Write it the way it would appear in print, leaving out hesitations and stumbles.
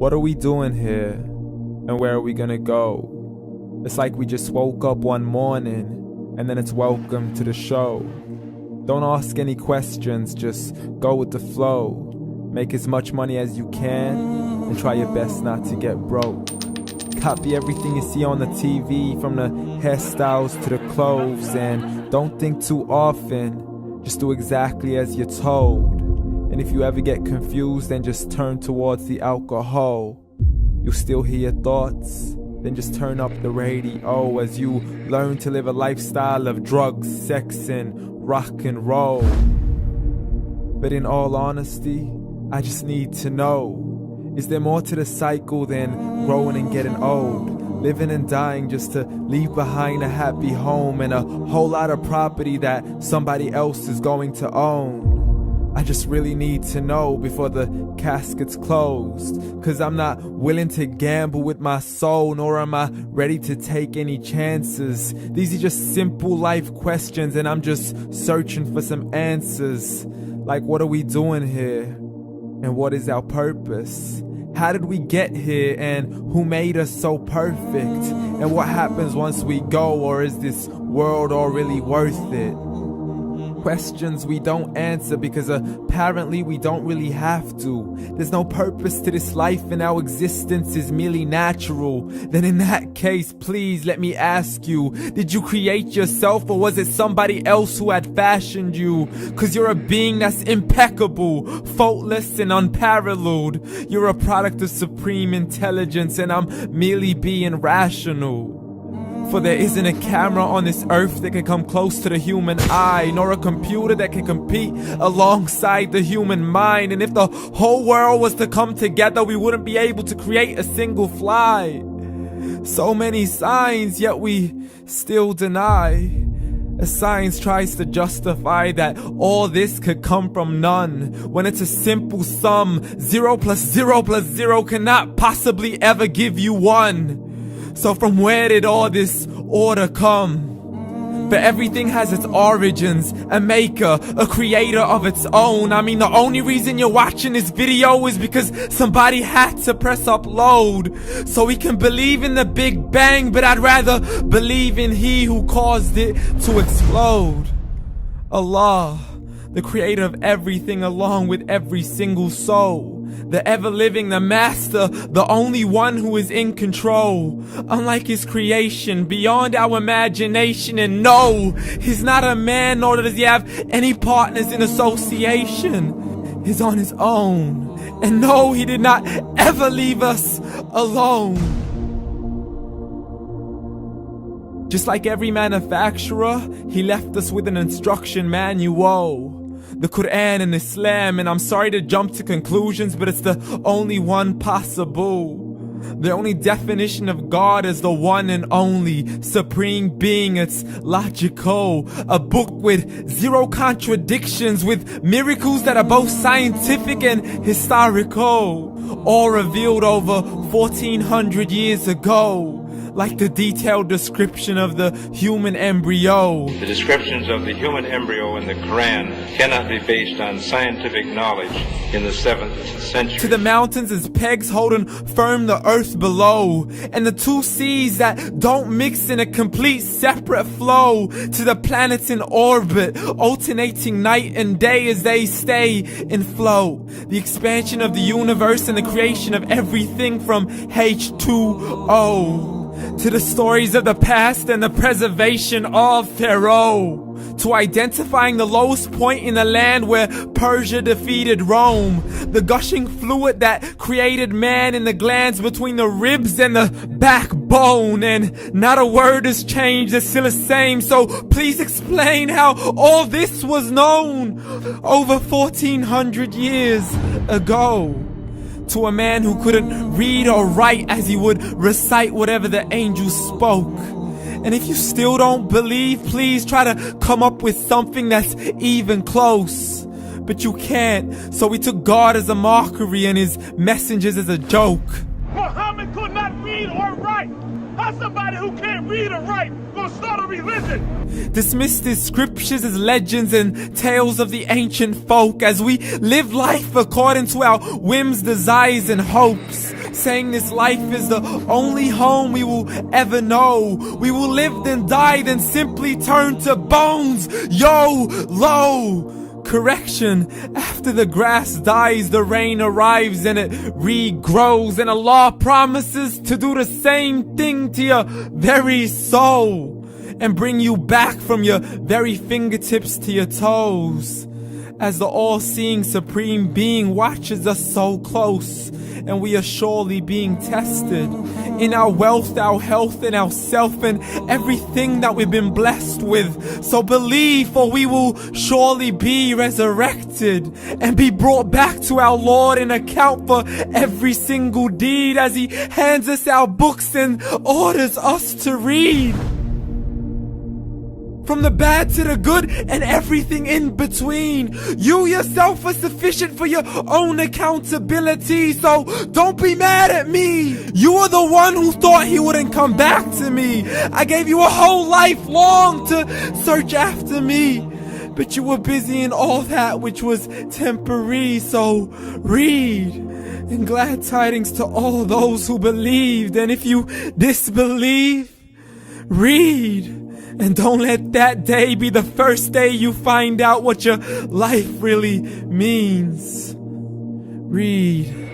What are we doing here? And where are we gonna go? It's like we just woke up one morning and then it's welcome to the show. Don't ask any questions, just go with the flow. Make as much money as you can and try your best not to get broke. Copy everything you see on the TV, from the hairstyles to the clothes, and don't think too often, just do exactly as you're told. And if you ever get confused, then just turn towards the alcohol. You'll still hear your thoughts, then just turn up the radio as you learn to live a lifestyle of drugs, sex, and rock and roll. But in all honesty, I just need to know, is there more to the cycle than growing and getting old? Living and dying just to leave behind a happy home and a whole lot of property that somebody else is going to own. I just really need to know before the casket's closed, 'cause I'm not willing to gamble with my soul, nor am I ready to take any chances. These are just simple life questions and I'm just searching for some answers. Like, what are we doing here? And what is our purpose? How did we get here, and who made us so perfect? And what happens once we go, or is this world all really worth it? Questions we don't answer because apparently we don't really have to. There's no purpose to this life and our existence is merely natural. Then in that case, please let me ask you, did you create yourself, or was it somebody else who had fashioned you? 'Cause you're a being that's impeccable, faultless and unparalleled. You're a product of supreme intelligence and I'm merely being rational. For there isn't a camera on this earth that can come close to the human eye, nor a computer that can compete alongside the human mind. And if the whole world was to come together, we wouldn't be able to create a single fly. So many signs, yet we still deny. As science tries to justify that all this could come from none, when it's a simple sum. 0 plus 0 plus 0 cannot possibly ever give you 1. So from where did all this order come? But everything has its origins, a maker, a creator of its own. I mean, the only reason you're watching this video is because somebody had to press upload. So we can believe in the Big Bang, but I'd rather believe in He who caused it to explode. Allah, the creator of everything along with every single soul. The ever-living, the master, the only one who is in control. Unlike his creation, beyond our imagination. And no, he's not a man, nor does he have any partners in association. He's on his own. And no, he did not ever leave us alone. Just like every manufacturer, he left us with an instruction manual. The Quran and Islam, and I'm sorry to jump to conclusions, but it's the only one possible. The only definition of God is the one and only supreme being. It's logical, a book with 0 contradictions, with miracles that are both scientific and historical, all revealed over 1400 years ago. Like the detailed description of the human embryo. The descriptions of the human embryo in the Quran cannot be based on scientific knowledge in the 7th century. To the mountains as pegs holding firm the earth below, and the 2 seas that don't mix in a complete separate flow. To the planets in orbit, alternating night and day as they stay in flow. The expansion of the universe and the creation of everything from H2O. To the stories of the past and the preservation of Pharaoh. To identifying the lowest point in the land where Persia defeated Rome. The gushing fluid that created man in the glands between the ribs and the backbone. And not a word has changed, it's still the same. So please explain how all this was known over 1400 years ago. To a man who couldn't read or write as he would recite whatever the angels spoke. And if you still don't believe, please try to come up with something that's even close. But you can't, so we took God as a mockery and his messengers as a joke. Muhammad could not read or write. How's somebody who can't read or write gonna start a religion? Dismissed his scriptures as legends and tales of the ancient folk as we live life according to our whims, desires, and hopes. saying this life is the only home we will ever know. We will live then die then simply turn to bones. YOLO! Correction, after the grass dies, the rain arrives and it regrows, and Allah promises to do the same thing to your very soul and bring you back from your very fingertips to your toes, as the all-seeing supreme being watches us so close, and we are surely being tested in our wealth, our health, and our self, and everything that we've been blessed with. So believe, for we will surely be resurrected and be brought back to our Lord and account for every single deed as He hands us our books and orders us to read. From the bad to the good and everything in between. You yourself are sufficient for your own accountability, so don't be mad at me. You are the one who thought He wouldn't come back to me. I gave you a whole life long to search after me, but you were busy in all that which was temporary, so read. And glad tidings to all those who believed, and if you disbelieve, read. And don't let that day be the first day you find out what your life really means. Read.